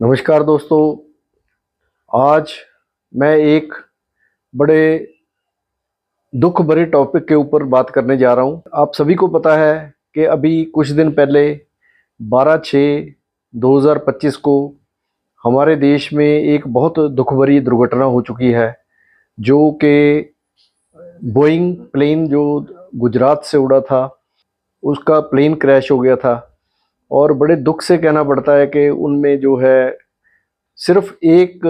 नमस्कार दोस्तों। आज मैं एक बड़े दुख भरे टॉपिक के ऊपर बात करने जा रहा हूं। आप सभी को पता है कि अभी कुछ दिन पहले 12/6/2025 को हमारे देश में एक बहुत दुख भरी दुर्घटना हो चुकी है, जो कि बोइंग प्लेन जो गुजरात से उड़ा था उसका प्लेन क्रैश हो गया था। और बड़े दुख से कहना पड़ता है कि उनमें जो है सिर्फ एक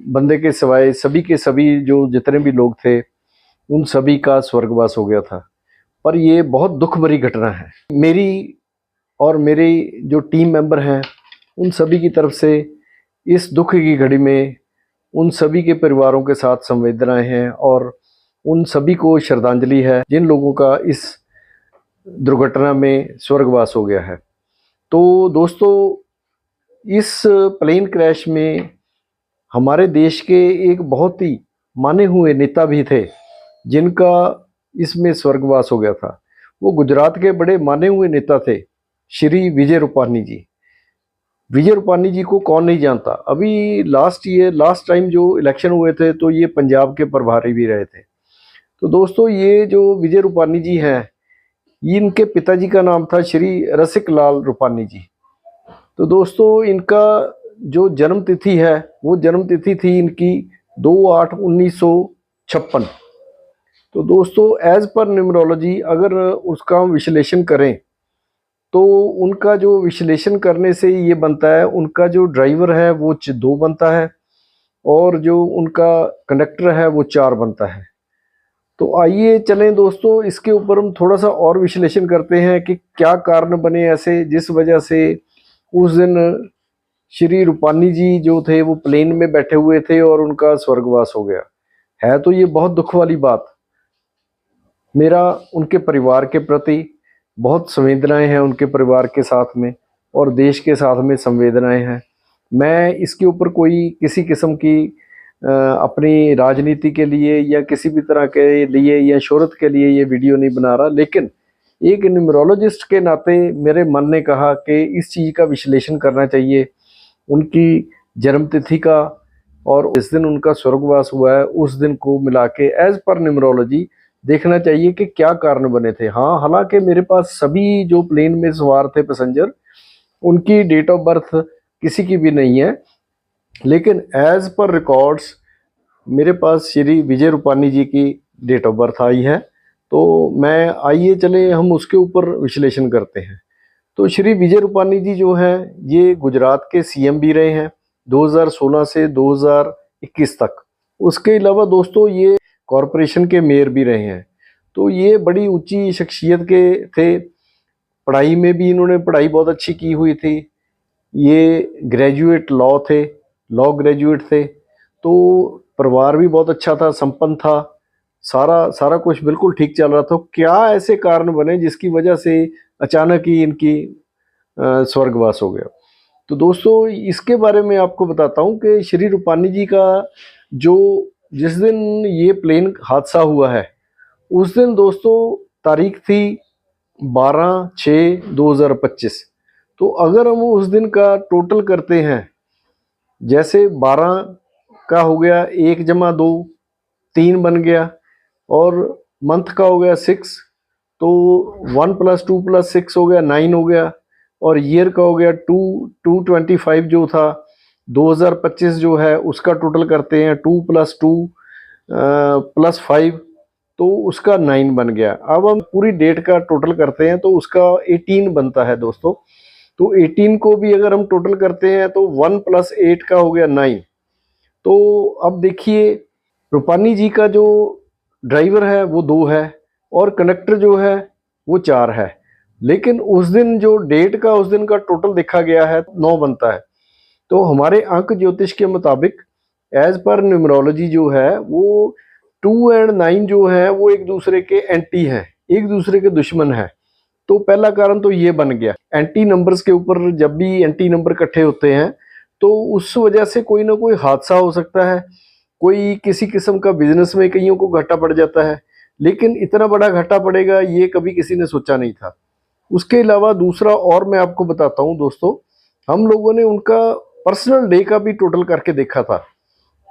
बंदे के सिवाय सभी के सभी जो जितने भी लोग थे उन सभी का स्वर्गवास हो गया था। पर ये बहुत दुख भरी घटना है। मेरी और मेरे जो टीम मेंबर हैं उन सभी की तरफ से इस दुख की घड़ी में उन सभी के परिवारों के साथ संवेदनाएं हैं और उन सभी को श्रद्धांजलि है जिन लोगों का इस दुर्घटना में स्वर्गवास हो गया है। तो दोस्तों, इस प्लेन क्रैश में हमारे देश के एक बहुत ही माने हुए नेता भी थे जिनका इसमें स्वर्गवास हो गया था। वो गुजरात के बड़े माने हुए नेता थे, श्री विजय रूपानी जी। विजय रूपानी जी को कौन नहीं जानता। अभी लास्ट टाइम जो इलेक्शन हुए थे तो ये पंजाब के प्रभारी भी रहे थे। तो दोस्तों, ये जो विजय रूपानी जी हैं, इनके पिताजी का नाम था श्री रसिक लाल रूपानी जी। तो दोस्तों, इनका जो जन्म तिथि है वो जन्म तिथि थी इनकी 2/8/1956। तो दोस्तों, एज पर न्यूमरोलॉजी अगर उसका हम विश्लेषण करें तो उनका जो विश्लेषण करने से ये बनता है, उनका जो ड्राइवर है वो 2 बनता है और जो उनका कंडक्टर है वो 4 बनता है। तो आइए चलें दोस्तों, इसके ऊपर हम थोड़ा सा और विश्लेषण करते हैं कि क्या कारण बने ऐसे जिस वजह से उस दिन श्री रूपानी जी जो थे वो प्लेन में बैठे हुए थे और उनका स्वर्गवास हो गया है। तो ये बहुत दुख वाली बात। मेरा उनके परिवार के प्रति बहुत संवेदनाएं हैं, उनके परिवार के साथ में और देश के साथ में संवेदनाएं हैं। मैं इसके ऊपर कोई किसी किस्म की अपनी राजनीति के लिए या किसी भी तरह के लिए या शोहरत के लिए ये वीडियो नहीं बना रहा, लेकिन एक न्यूमरोलॉजिस्ट के नाते मेरे मन ने कहा कि इस चीज़ का विश्लेषण करना चाहिए, उनकी जन्मतिथि का और जिस दिन उनका स्वर्गवास हुआ है उस दिन को मिला के एज पर न्यूमरोलॉजी देखना चाहिए कि क्या कारण बने थे। हाँ, हालांकि मेरे पास सभी जो प्लेन में सवार थे पैसेंजर, उनकी डेट ऑफ बर्थ किसी की भी नहीं है, लेकिन एज पर रिकॉर्ड्स मेरे पास श्री विजय रूपानी जी की डेट ऑफ बर्थ आई है। तो मैं आइए चले हम उसके ऊपर विश्लेषण करते हैं। तो श्री विजय रूपानी जी जो हैं ये गुजरात के सीएम भी रहे हैं 2016 से 2021 तक। उसके अलावा दोस्तों ये कॉरपोरेशन के मेयर भी रहे हैं। तो ये बड़ी ऊंची शख्सियत के थे। पढ़ाई में भी इन्होंने पढ़ाई बहुत अच्छी की हुई थी। ये ग्रेजुएट लॉ ग्रेजुएट थे। तो परिवार भी बहुत अच्छा था, संपन्न था, सारा कुछ बिल्कुल ठीक चल रहा था। क्या ऐसे कारण बने जिसकी वजह से अचानक ही इनकी स्वर्गवास हो गया। तो दोस्तों, इसके बारे में आपको बताता हूँ कि श्री रूपानी जी का जो जिस दिन ये प्लेन हादसा हुआ है उस दिन दोस्तों तारीख थी 12/6/2025। तो अगर हम उस दिन का टोटल करते हैं, जैसे 12 का हो गया 1+2 3 बन गया और मंथ का हो गया 6, तो 1+2+6 हो गया 9 हो गया और ईयर का हो गया 225 जो था 2025 जो है उसका टोटल करते हैं 2+2+5 तो उसका 9 बन गया। अब हम पूरी डेट का टोटल करते हैं तो उसका 18 बनता है दोस्तों। तो 18 को भी अगर हम टोटल करते हैं तो 1+8 का हो गया 9। तो अब देखिए, रूपानी जी का जो ड्राइवर है वो 2 है और कंडक्टर जो है वो 4 है, लेकिन उस दिन जो डेट का उस दिन का टोटल देखा गया है 9 बनता है। तो हमारे अंक ज्योतिष के मुताबिक एज पर न्यूमरोलॉजी जो है वो 2 और 9 जो है वो एक दूसरे के एंटी हैं, एक दूसरे के दुश्मन हैं। तो पहला कारण तो ये बन गया। एंटी नंबर्स के ऊपर जब भी एंटी नंबर इकट्ठे होते हैं तो उस वजह से कोई ना कोई हादसा हो सकता है, कोई किसी किस्म का बिजनेस में कईयों को घाटा पड़ जाता है, लेकिन इतना बड़ा घाटा पड़ेगा ये कभी किसी ने सोचा नहीं था। उसके अलावा दूसरा और मैं आपको बताता हूँ दोस्तों हम लोगों ने उनका पर्सनल डे का भी टोटल करके देखा था।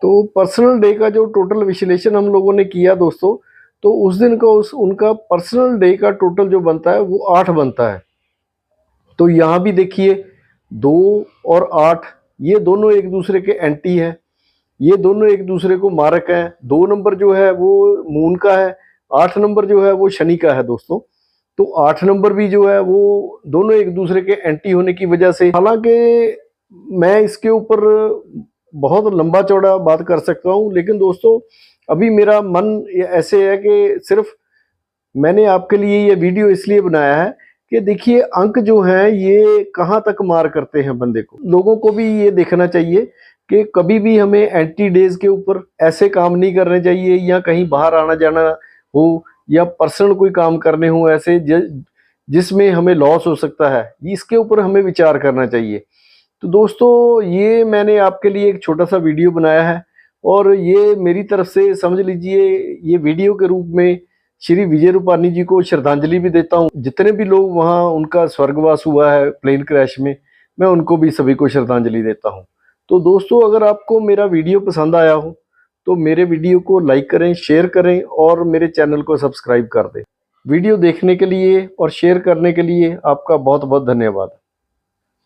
तो पर्सनल डे का जो टोटल विश्लेषण हम लोगों ने किया दोस्तों, तो उस दिन का उनका पर्सनल डे का टोटल जो बनता है वो 8 बनता है। तो यहाँ भी देखिए 2 और 8 ये दोनों एक दूसरे के एंटी हैं, ये दोनों एक दूसरे को मारक हैं। 2 नंबर जो है वो मून का है, 8 नंबर जो है वो शनि का है दोस्तों। तो 8 नंबर भी जो है वो दोनों एक दूसरे के एंटी होने की वजह से, हालांकि मैं इसके ऊपर बहुत लंबा चौड़ा बात कर सकता हूँ, लेकिन दोस्तों अभी मेरा मन ऐसे है कि सिर्फ मैंने आपके लिए ये वीडियो इसलिए बनाया है कि देखिए अंक जो हैं ये कहाँ तक मार करते हैं बंदे को। लोगों को भी ये देखना चाहिए कि कभी भी हमें एंटी डेज के ऊपर ऐसे काम नहीं करने चाहिए, या कहीं बाहर आना जाना हो या पर्सनल कोई काम करने हो ऐसे जिसमें हमें लॉस हो सकता है, इसके ऊपर हमें विचार करना चाहिए। तो दोस्तों ये मैंने आपके लिए एक छोटा सा वीडियो बनाया है, और ये मेरी तरफ से समझ लीजिए ये वीडियो के रूप में श्री विजय रूपानी जी को श्रद्धांजलि भी देता हूँ। जितने भी लोग वहाँ उनका स्वर्गवास हुआ है प्लेन क्रैश में, मैं उनको भी सभी को श्रद्धांजलि देता हूँ। तो दोस्तों अगर आपको मेरा वीडियो पसंद आया हो तो मेरे वीडियो को लाइक करें, शेयर करें और मेरे चैनल को सब्सक्राइब कर दें। वीडियो देखने के लिए और शेयर करने के लिए आपका बहुत बहुत धन्यवाद।